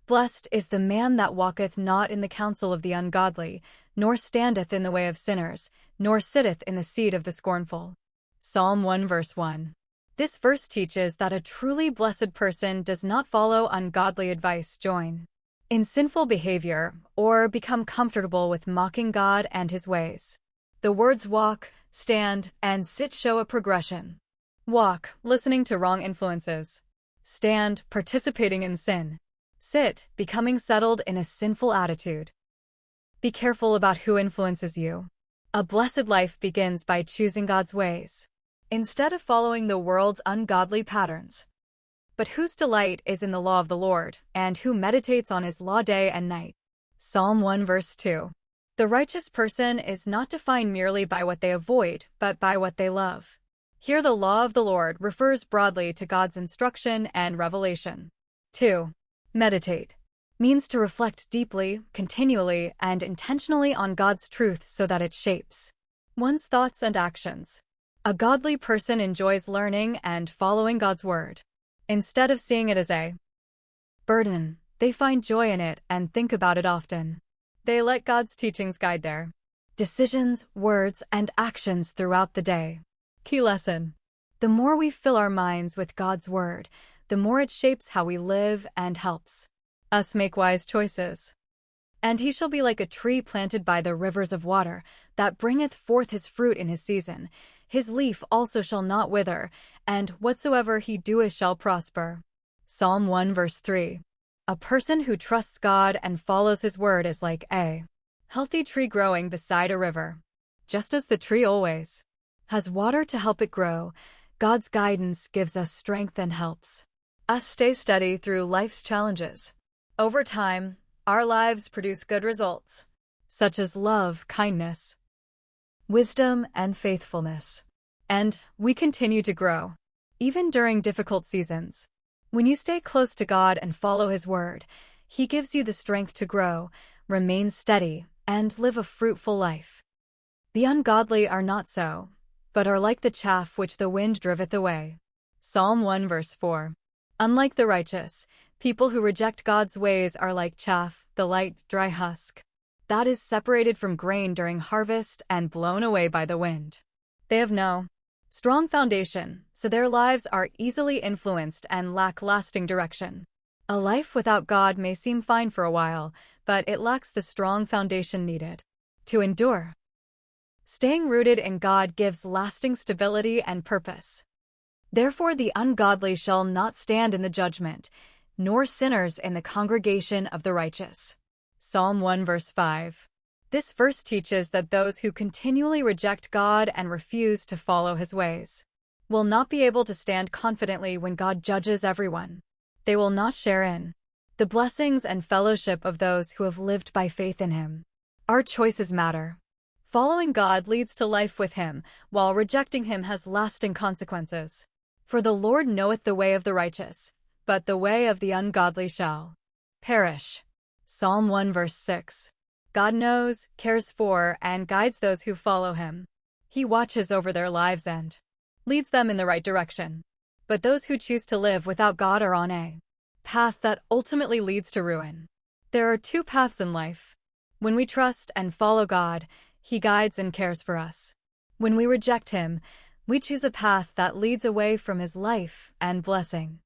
Blessed is the man that walketh not in the counsel of the ungodly, nor standeth in the way of sinners, nor sitteth in the seat of the scornful. Psalm 1 verse 1. This verse teaches that a truly blessed person does not follow ungodly advice, join in sinful behavior, or become comfortable with mocking God and his ways. The words walk, stand, and sit show a progression. Walk, listening to wrong influences. Stand, participating in sin. Sit, becoming settled in a sinful attitude. Be careful about who influences you. A blessed life begins by choosing God's ways, instead of following the world's ungodly patterns. But whose delight is in the law of the Lord, and who meditates on his law day and night. Psalm 1 verse 2. The righteous person is not defined merely by what they avoid, but by what they love. Here the law of the Lord refers broadly to God's instruction and revelation. 2. Meditate means to reflect deeply, continually, and intentionally on God's truth so that it shapes one's thoughts and actions. A godly person enjoys learning and following God's word. Instead of seeing it as a burden, they find joy in it and think about it often. They let God's teachings guide their decisions, words, and actions throughout the day. Key lesson: the more we fill our minds with God's word, the more it shapes how we live and helps us make wise choices. And he shall be like a tree planted by the rivers of water, that bringeth forth his fruit in his season. His leaf also shall not wither, and whatsoever he doeth shall prosper. Psalm 1 verse 3. A person who trusts God and follows his word is like a healthy tree growing beside a river. Just as the tree always has water to help it grow, God's guidance gives us strength and helps us stay steady through life's challenges. Over time, our lives produce good results, such as love, kindness, wisdom, and faithfulness. And we continue to grow, even during difficult seasons. When you stay close to God and follow his word, he gives you the strength to grow, remain steady, and live a fruitful life. The ungodly are not so, but are like the chaff which the wind driveth away. Psalm 1 verse 4. Unlike the righteous, people who reject God's ways are like chaff, the light, dry husk that is separated from grain during harvest and blown away by the wind. They have no strong foundation, so their lives are easily influenced and lack lasting direction. A life without God may seem fine for a while, but it lacks the strong foundation needed to endure. Staying rooted in God gives lasting stability and purpose. Therefore the ungodly shall not stand in the judgment, nor sinners in the congregation of the righteous. Psalm 1 verse 5. This verse teaches that those who continually reject God and refuse to follow his ways will not be able to stand confidently when God judges everyone. They will not share in the blessings and fellowship of those who have lived by faith in him. Our choices matter. Following God leads to life with him, while rejecting him has lasting consequences. For the Lord knoweth the way of the righteous, but the way of the ungodly shall perish. Psalm 1 verse 6. God knows, cares for, and guides those who follow him. He watches over their lives and leads them in the right direction. But those who choose to live without God are on a path that ultimately leads to ruin. There are two paths in life. When we trust and follow God, he guides and cares for us. When we reject him, we choose a path that leads away from his life and blessing.